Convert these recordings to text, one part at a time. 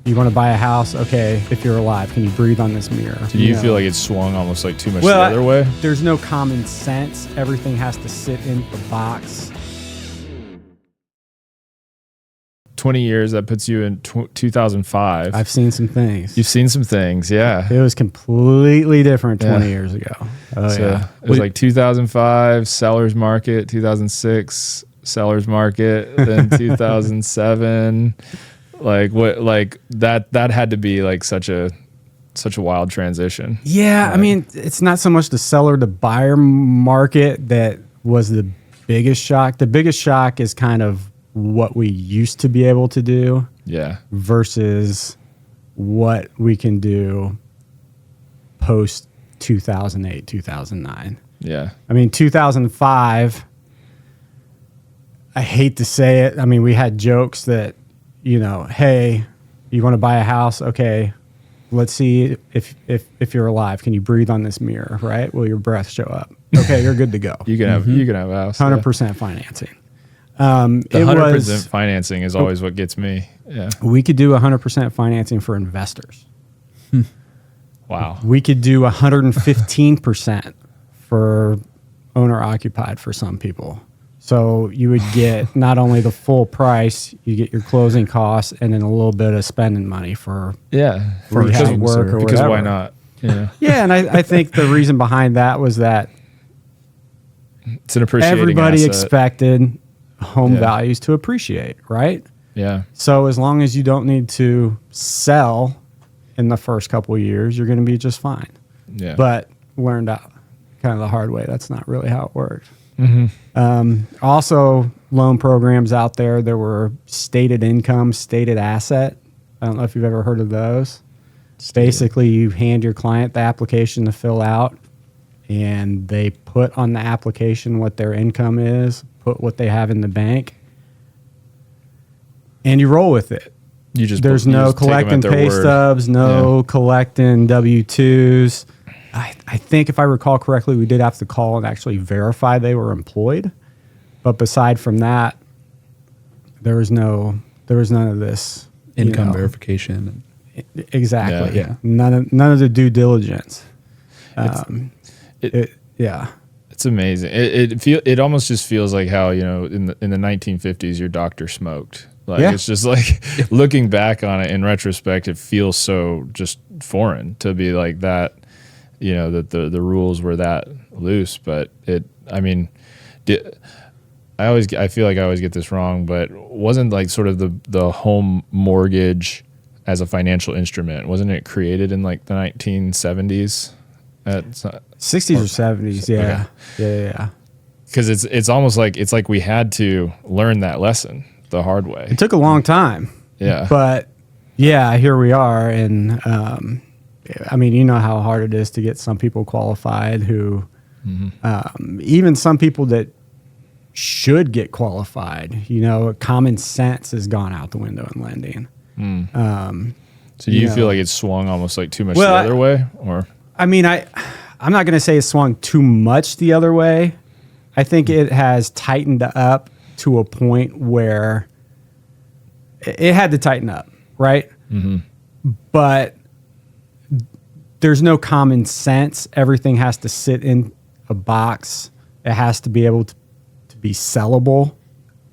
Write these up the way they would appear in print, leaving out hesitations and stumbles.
You want to buy a house? Okay, if you're alive, can you breathe on this mirror? Do you feel like it's swung almost like too much the other way? There's no common sense. Everything has to sit in a box. 20 years, that puts you in 2005. I've seen some things. You've seen some things, yeah. It was completely different 20 years ago. Oh, so yeah. It was like 2005, seller's market, 2006, seller's market, then 2007. Like what? Like that had to be like such a wild transition. Yeah, like, I mean, it's not so much the seller to buyer market that was the biggest shock. The biggest shock is kind of what we used to be able to do, versus what we can do post 2008, 2009. Yeah, I mean, 2005. I hate to say it. I mean, we had jokes that, hey, you want to buy a house? Okay, let's see if you're alive. Can you breathe on this mirror? Right? Will your breath show up? Okay, you're good to go. you can have a house. 100% financing. The 100% financing is always what gets me. Yeah, we could do 100% financing for investors. Wow. We could do 115% for owner occupied for some people. So you would get not only the full price, you get your closing costs and then a little bit of spending money for rehab work or because whatever. Why not? Yeah. Yeah, and I think the reason behind that was that it's an appreciating everybody asset. expected home values to appreciate, right? Yeah. So as long as you don't need to sell in the first couple of years, you're going to be just fine. Yeah. But learned out kind of the hard way. That's not really how it worked. Mm-hmm. Also, loan programs out there. There were stated income, stated asset. I don't know if you've ever heard of those. Basically, you hand your client the application to fill out, and they put on the application what their income is, put what they have in the bank, and you roll with it. There's no collecting pay stubs, no collecting W-2s. I think if I recall correctly, we did have to call and actually verify they were employed. But beside from that, there was none of this income verification. Exactly. Yeah. None of the due diligence. It's amazing. It almost just feels like how, in the 1950s your doctor smoked. It's just like looking back on it in retrospect, it feels so just foreign to be like that. That the rules were that loose, but I feel like I always get this wrong, but wasn't like sort of the home mortgage as a financial instrument, wasn't it created in like the 1970s? 60s or 70s, yeah. Okay. Yeah. Because it's almost like we had to learn that lesson the hard way. It took a long time. Yeah. But yeah, here we are, and I mean, you know how hard it is to get some people qualified who, even some people that should get qualified, common sense has gone out the window in lending. So do you feel like it's swung almost like too much the other way? Or I mean, I'm not going to say it's swung too much the other way. I think it has tightened up to a point where it had to tighten up, right? Mm-hmm. But there's no common sense. Everything has to sit in a box. It has to be able to be sellable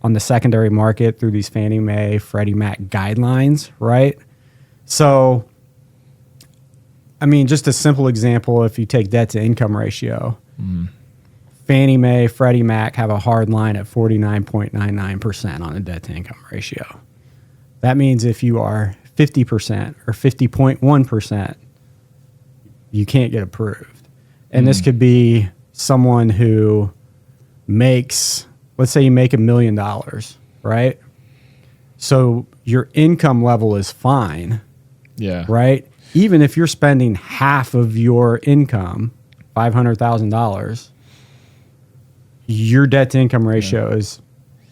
on the secondary market through these Fannie Mae, Freddie Mac guidelines, right? So, I mean, just a simple example, if you take debt to income ratio, Fannie Mae, Freddie Mac have a hard line at 49.99% on a debt to income ratio. That means if you are 50% or 50.1%, you can't get approved. And this could be someone who makes, let's say you make $1 million, right? So your income level is fine. Yeah. Right? Even if you're spending half of your income, $500,000, your debt to income ratio is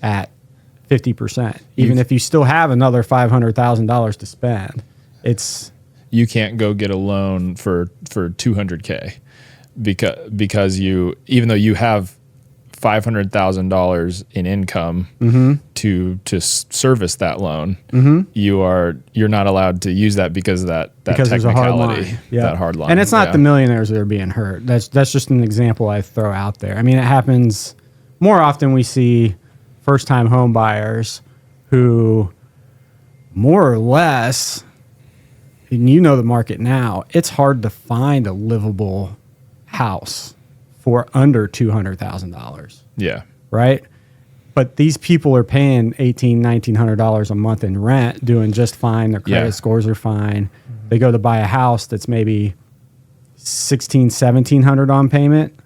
at 50%. Even if you still have another $500,000 to spend, you can't go get a loan for $200K because even though you have $500,000 in income to service that loan, you're not allowed to use that because of that because there's a hard technicality, line. Yeah. that hard line. And it's not the millionaires that are being hurt. That's just an example I throw out there. I mean, it happens more often. We see first-time home buyers who more or less, and you know the market now, it's hard to find a livable house for under $200,000. Yeah. Right? But these people are paying $1,800, $1,900 a month in rent, doing just fine. Their credit scores are fine. They go to buy a house that's maybe $1,600, $1,700 on payment,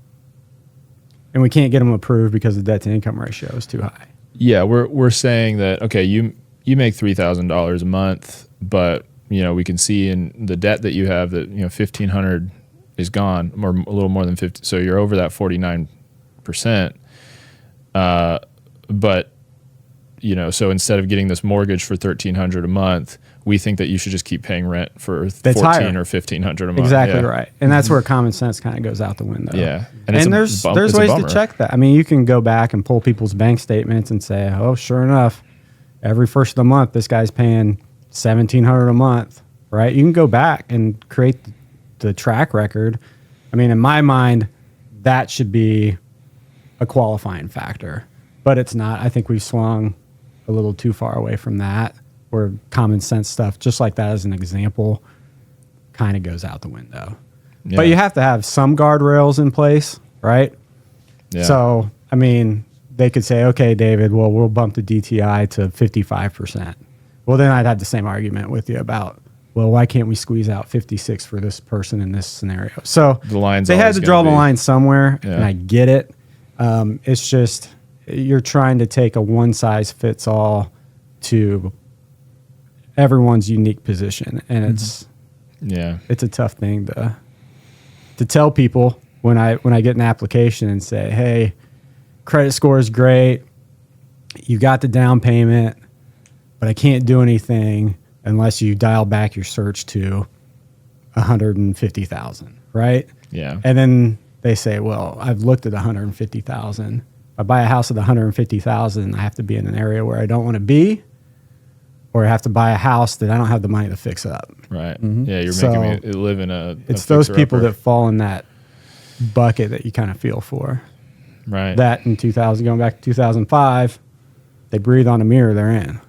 and we can't get them approved because the debt to income ratio is too high. Yeah, we're saying that, okay, you make $3,000 a month, but we can see in the debt that you have that $1,500 is gone, or a little more than 50. So you're over that 49%. But so instead of getting this mortgage for $1,300 a month, we think that you should just keep paying rent for $1,400 or $1,500 a month. Exactly right, and that's where common sense kind of goes out the window. Yeah, and there's ways to check that. I mean, you can go back and pull people's bank statements and say, oh, sure enough, every first of the month, this guy's paying $1,700 a month. Right? You can go back and create the track record. I mean, in my mind, that should be a qualifying factor, but it's not. I think we've swung a little too far away from that, where common sense stuff, just like that as an example, kind of goes out the window. Yeah. But you have to have some guardrails in place, right? Yeah. So, I mean, they could say, okay, David, well, we'll bump the DTI to 55%. Well, then I'd have the same argument with you about, well, why can't we squeeze out 56 for this person in this scenario? So they had to draw the line somewhere, and I get it. It's just you're trying to take a one-size-fits-all to everyone's unique position, and it's a tough thing to tell people when I get an application and say, hey, credit score is great, you got the down payment, but I can't do anything unless you dial back your search to 150,000, right? Yeah. And then they say, well, I've looked at 150,000. If I buy a house at 150,000, I have to be in an area where I don't want to be, or I have to buy a house that I don't have the money to fix up. Right. Yeah, you're making me live in it's those people that fall in that bucket that you kind of feel for. Right. That in 2000, going back to 2005, they breathe on a mirror they're in.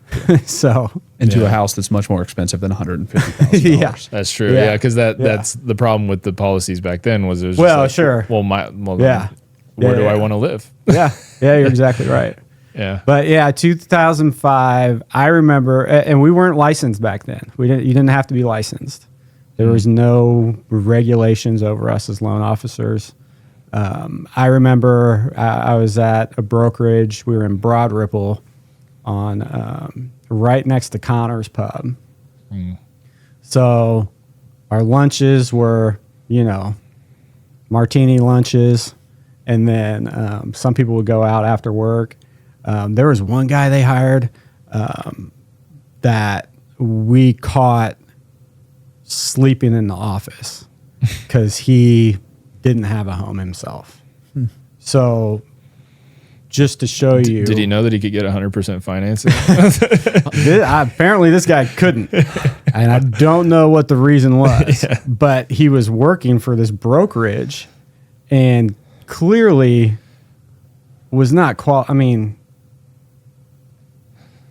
So into a house that's much more expensive than $150,000. Yeah, that's true. Yeah, because that's the problem with the policies back then was it was sure. Where do I want to live? Yeah, you're exactly right. Yeah, but 2005, I remember, and we weren't licensed back then. You didn't have to be licensed. There was no regulations over us as loan officers. I remember I was at a brokerage. We were in Broad Ripple on right next to Connor's Pub. So our lunches were, martini lunches, and then some people would go out after work. There was one guy they hired that we caught sleeping in the office because he didn't have a home himself. So just to show you. Did he know that he could get 100% financing? Apparently this guy couldn't. And I don't know what the reason was. But he was working for this brokerage and clearly was not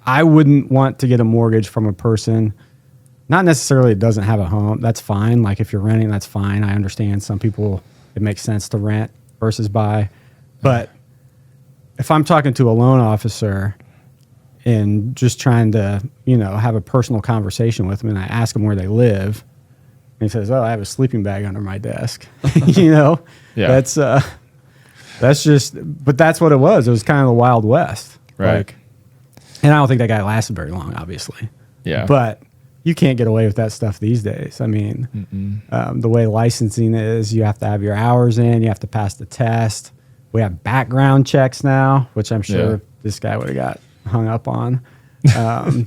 I wouldn't want to get a mortgage from a person, not necessarily that doesn't have a home. That's fine. Like if you're renting, that's fine. I understand some people, it makes sense to rent versus buy. But if I'm talking to a loan officer and just trying to, have a personal conversation with them, and I ask them where they live, and he says, "Oh, I have a sleeping bag under my desk," that's just. But that's what it was. It was kind of the Wild West, right? And I don't think that guy lasted very long, obviously. Yeah. But you can't get away with that stuff these days. I mean, the way licensing is, you have to have your hours in, you have to pass the test. We have background checks now, which I'm sure this guy would have got hung up on.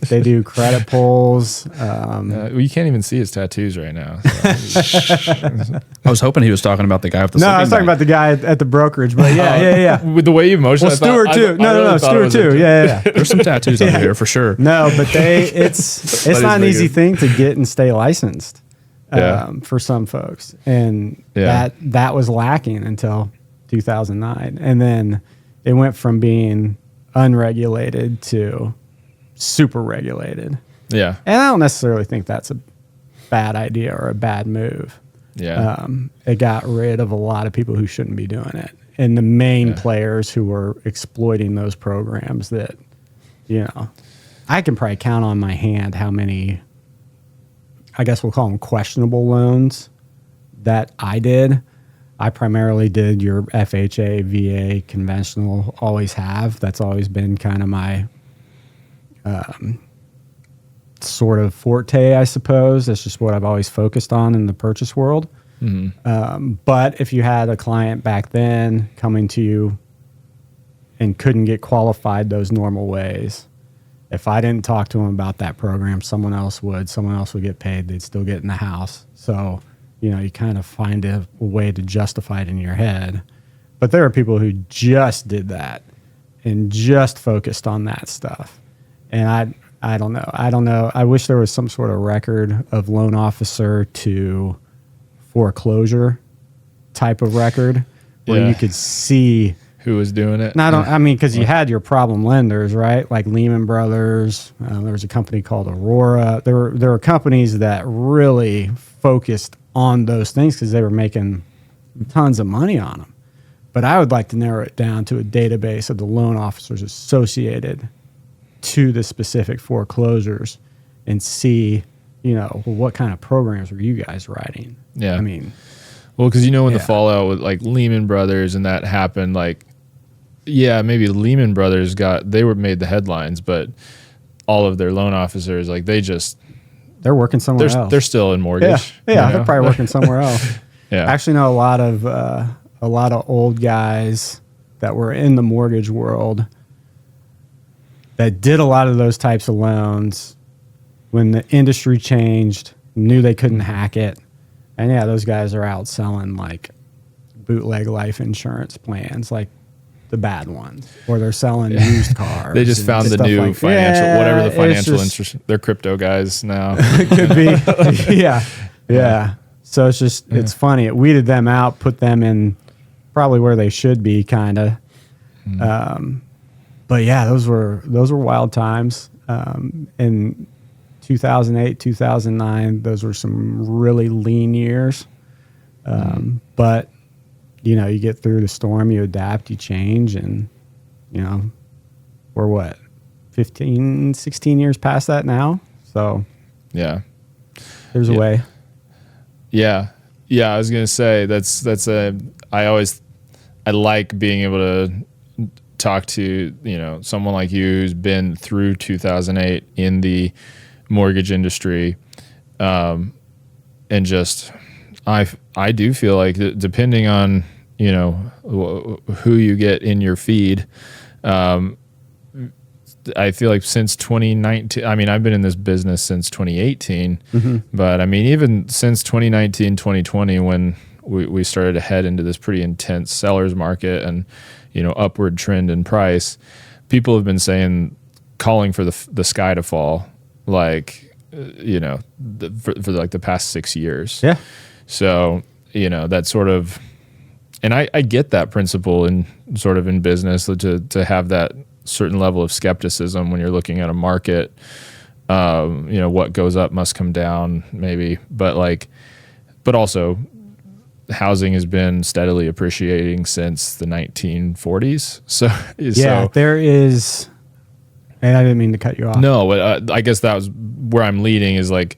They do credit pulls. Well, you can't even see his tattoos right now. So. I was hoping he was talking about the guy with the No, I was talking about the guy at the brokerage, but yeah. With the way you motioned, Well, Stewart too. No, Stewart too. Yeah. There's some tattoos under here for sure. No, but it's not an easy thing to get and stay licensed for some folks, and that was lacking until 2009, and then it went from being unregulated to super regulated. Yeah, and I don't necessarily think that's a bad idea or a bad move. Yeah, it got rid of a lot of people who shouldn't be doing it, and the main players who were exploiting those programs that, I can probably count on my hand how many, I guess we'll call them questionable loans that I did. I primarily did your FHA, VA, conventional, always have. That's always been kind of my sort of forte, I suppose. That's just what I've always focused on in the purchase world. Mm-hmm. But if you had a client back then coming to you and couldn't get qualified those normal ways, if I didn't talk to them about that program, someone else would get paid. They'd still get in the house. So, you kind of find a way to justify it in your head. But there are people who just did that and just focused on that stuff. And I don't know. I wish there was some sort of record of loan officer to foreclosure type of record where you could see who was doing it. Because you had your problem lenders, right? Like Lehman Brothers. There was a company called Aurora. There were companies that really focused on those things because they were making tons of money on them. But I would like to narrow it down to a database of the loan officers associated to the specific foreclosures and see, what kind of programs were you guys writing? Yeah. Well, because when the fallout with like Lehman Brothers and that happened, like, maybe Lehman Brothers made the headlines, but all of their loan officers, like they're working somewhere else. They're still in mortgage. Yeah, they're probably working somewhere else. Yeah. I actually know a lot of old guys that were in the mortgage world that did a lot of those types of loans when the industry changed, knew they couldn't hack it. And those guys are out selling like bootleg life insurance plans, like the bad ones, or they're selling used cars. They just found the new financial, whatever the financial interest. They're crypto guys now. Could be. Yeah. So it's just, it's funny. It weeded them out, put them in probably where they should be, kind of. But those were wild times. In 2008, 2009, those were some really lean years. But you get through the storm, you adapt, you change, and we're what, 15, 16 years past that now. So there's a way. Yeah. I was gonna say I like being able to talk to someone like you who's been through 2008 in the mortgage industry, and just I do feel like depending on who you get in your feed, I feel like since 2019, I've been in this business since 2018, but even since 2019, 2020, when we started to head into this pretty intense seller's market and upward trend in price, people have been calling for the sky to fall, like for like the past 6 years. Yeah. So that sort of, and I get that principle in sort of in business to have that certain level of skepticism when you're looking at a market. What goes up must come down, maybe, but also housing has been steadily appreciating since the 1940s. So there is, and I didn't mean to cut you off. No, but I guess that was where I'm leading, is like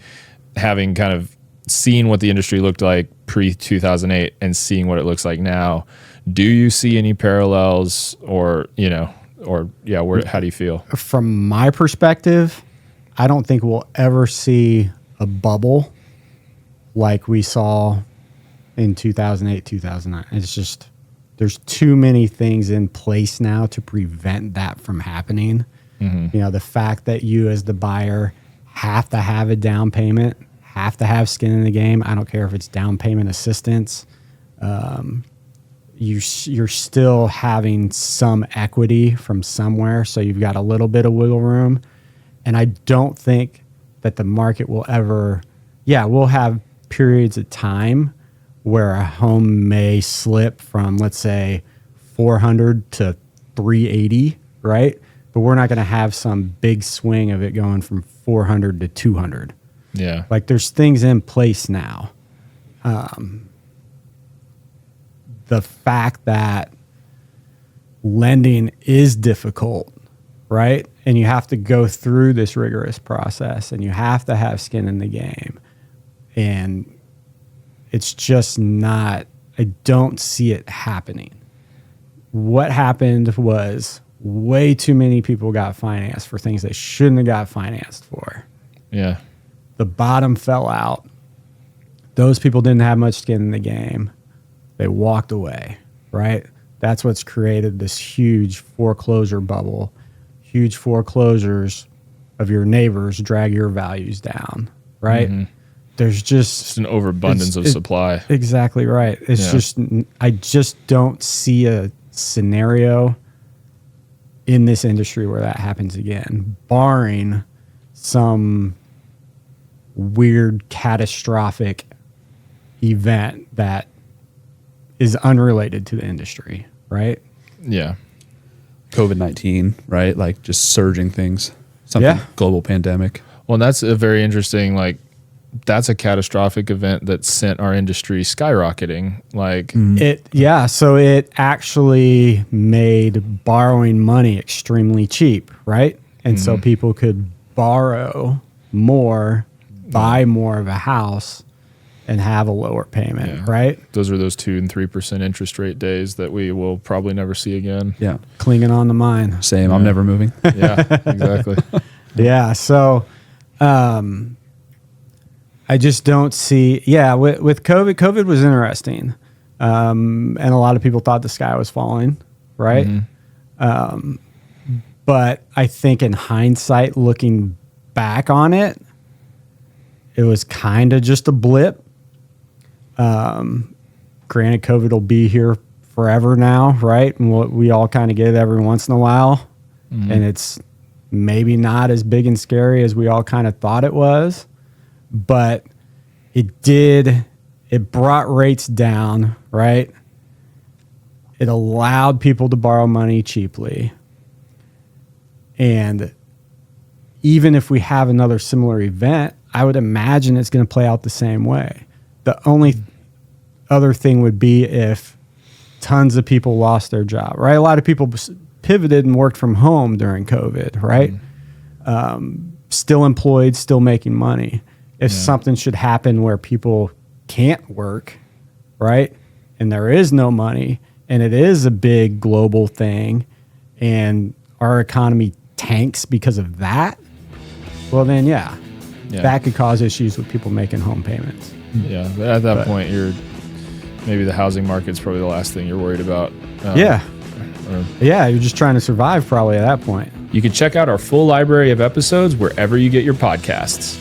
having kind of seen what the industry looked like pre-2008 and seeing what it looks like now. Do you see any parallels, or how do you feel? From my perspective, I don't think we'll ever see a bubble like we saw in 2008, 2009. It's just, there's too many things in place now to prevent that from happening. You know, the fact that you as the buyer have to have a down payment, have to have skin in the game. I don't care if it's down payment assistance. You're still having some equity from somewhere, so you've got a little bit of wiggle room. And I don't think that the market will ever, we'll have periods of time where a home may slip from, let's say, 400 to 380, right? But we're not going to have some big swing of it going from 400 to 200. Yeah. Like there's things in place now. The fact that lending is difficult, right? And you have to go through this rigorous process and you have to have skin in the game. And it's just not, I don't see it happening. What happened was way too many people got financed for things they shouldn't have got financed for. Yeah. The bottom fell out. Those people didn't have much skin in the game. They walked away, right? That's what's created this huge foreclosure bubble. Huge foreclosures of your neighbors drag your values down, right? Mm-hmm. There's just an overabundance of supply. Exactly right. It's just, I just don't see a scenario in this industry where that happens again, barring some weird catastrophic event that is unrelated to the industry, right? Yeah. COVID-19, right? Like just surging things. Something global pandemic. Well, that's a very interesting, like, that's a catastrophic event that sent our industry skyrocketing. Like so it actually made borrowing money extremely cheap, right? And so people could borrow more, buy more of a house, and have a lower payment, right? Those are those 2% and 3% interest rate days that we will probably never see again. Yeah. Clinging on to mine. Same. I'm never moving. Yeah, exactly. So I just don't see, with COVID was interesting. And a lot of people thought the sky was falling, right? Mm-hmm. But I think in hindsight, looking back on it, it was kind of just a blip. Granted, COVID will be here forever now, right? And we all kind of get it every once in a while. Mm-hmm. And it's maybe not as big and scary as we all kind of thought it was. But it brought rates down, right? It allowed people to borrow money cheaply. And even if we have another similar event, I would imagine it's going to play out the same way. The only other thing would be if tons of people lost their job, right? A lot of people pivoted and worked from home during COVID, right? Still employed, still making money. If something should happen where people can't work, right? And there is no money and it is a big global thing and our economy tanks because of that, well then, that could cause issues with people making home payments. Yeah, but at that point, maybe the housing market's probably the last thing you're worried about. You're just trying to survive probably at that point. You can check out our full library of episodes wherever you get your podcasts.